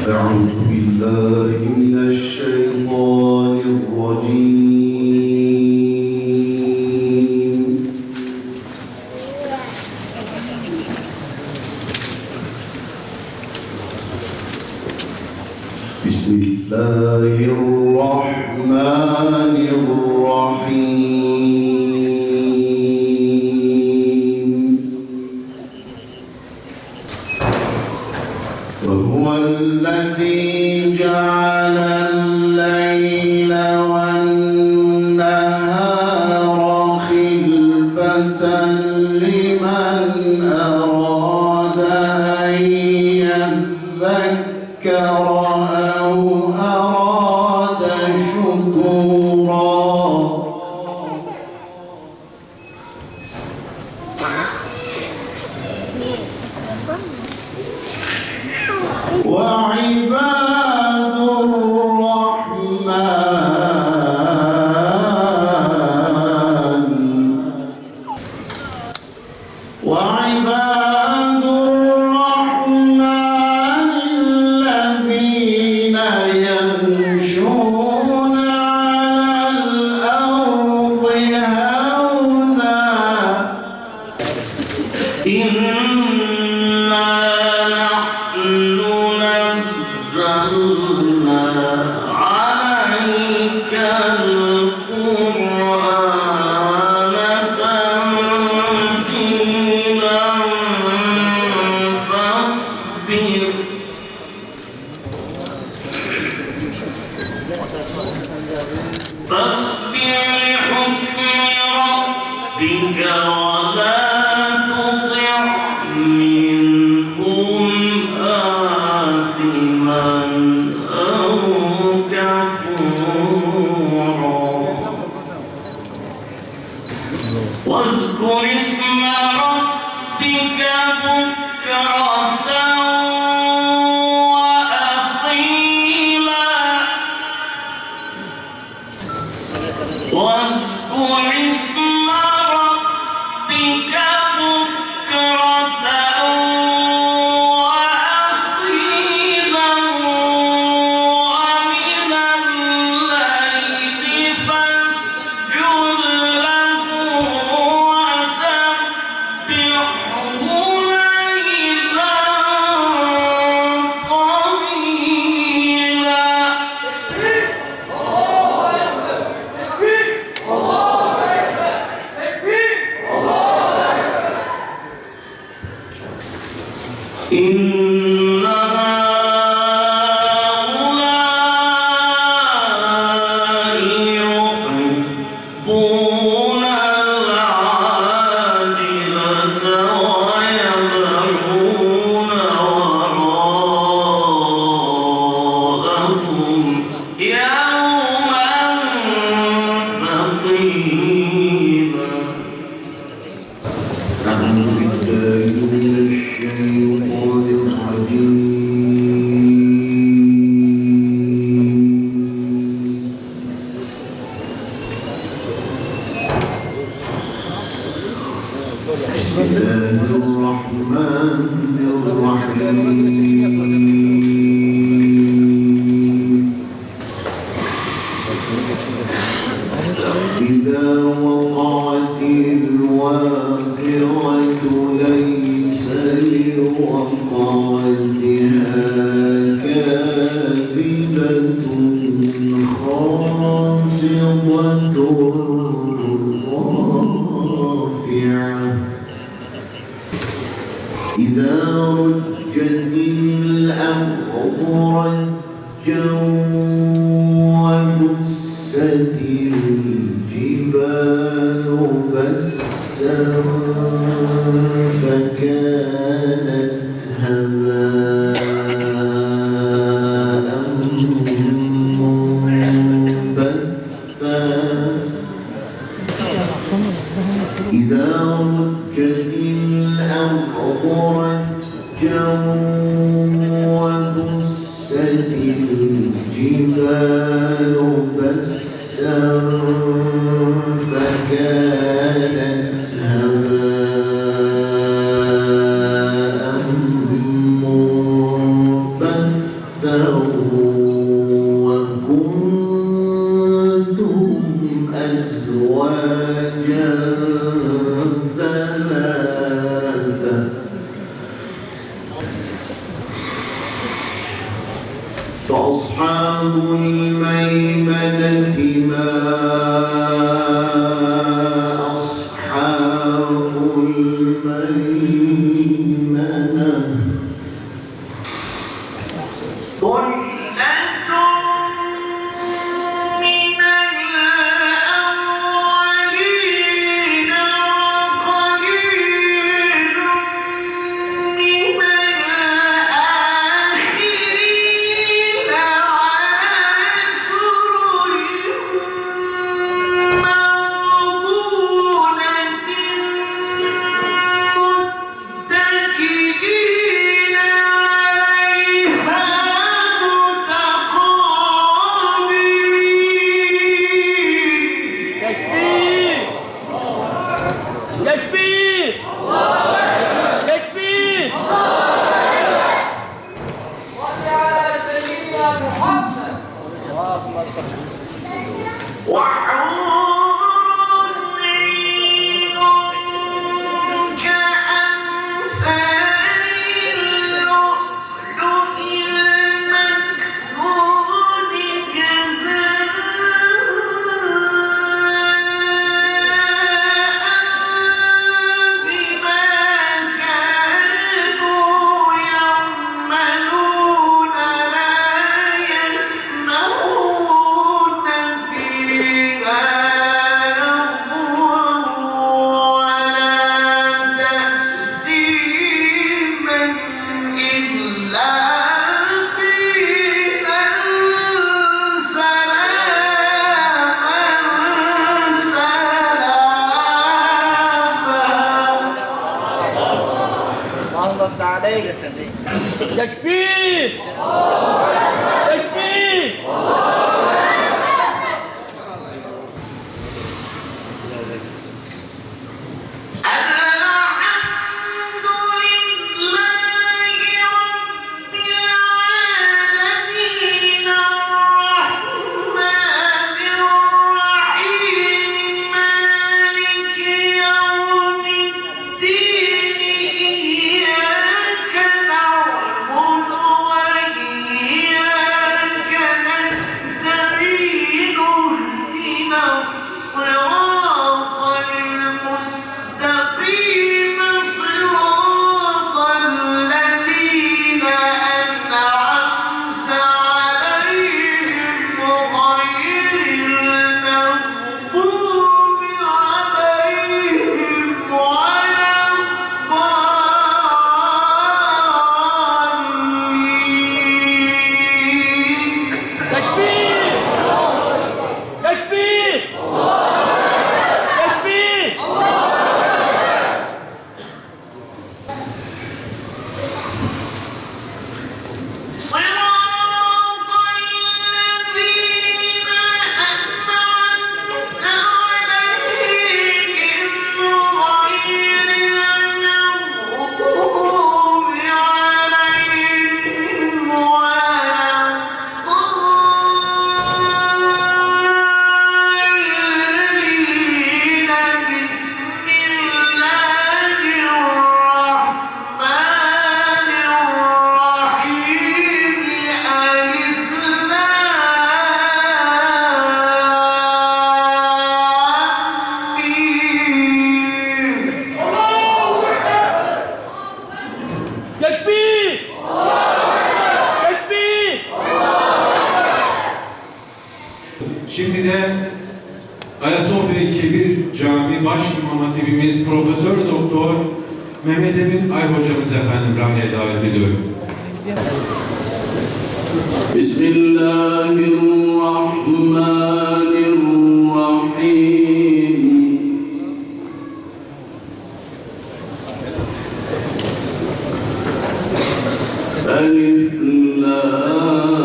أعوذ بالله من الشيطان الرجيم. بسم الله الرحمن الرحيم. وهو الذي جعل الليل والنهار خلفة لمن أراد أن يذكر أو أراد شكورا. وعباد الرحمن الذين يمشون على الأرض هونا عليك القرآن تنزيلا فاصبر لحكم ربك ولا تطع منهم آثما أو كفورا. واذكر اسم ربك بكرة وأصيلا. واذكر اسم ربك بكرة وأصيلا ومن الليل فاسجد له وسبحه ليلا طويلا. إن هؤلاء يحبون العاجلة ويذرون وراءهم يوما ثقيلا. أعوذ بالله من الشيطان الرجيم. بسم الله الرحمن الرحيم. إذا وقعت الواقعة ليس لوقعتها كاذبة خافضة رافعة. إذا رجت الأرض رجا وبست الجبال بسا فكانت هباء منبثا. إذا رجت الأرض رجا وبست الجبال بسا فكانت هباء منبثا. فأصحاب الميمنة ما أصحاب الميمنة تكبير تكبير Şimdi de Ayasofya Kebir Camii Baş İmam Hatibimiz Profesör Doktor Mehmet Emin Ay hocamız efendim rahleye davet ediyorum. Bismillahirrahmanirrahim. Elif Lam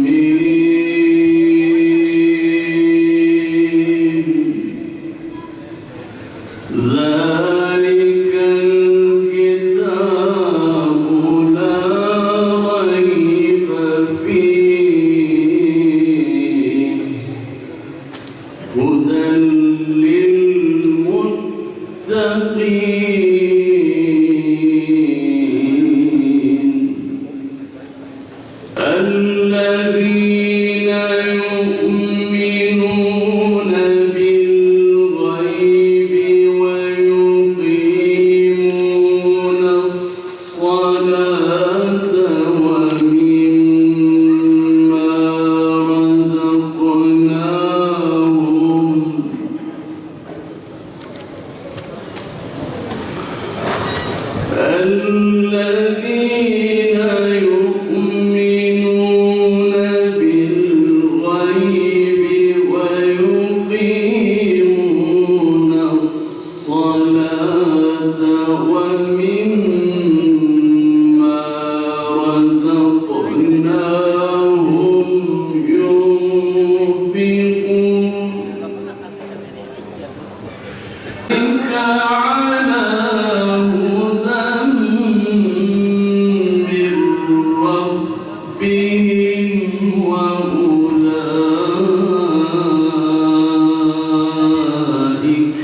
Mim. Zalikal kitabu la rayba fihi hudan lil muttaqin. الذين يؤمنون بالغيب ويقيمون الصلاة ومما رزقناهم ينفقون أولئك على هدى من ربهم وأولئك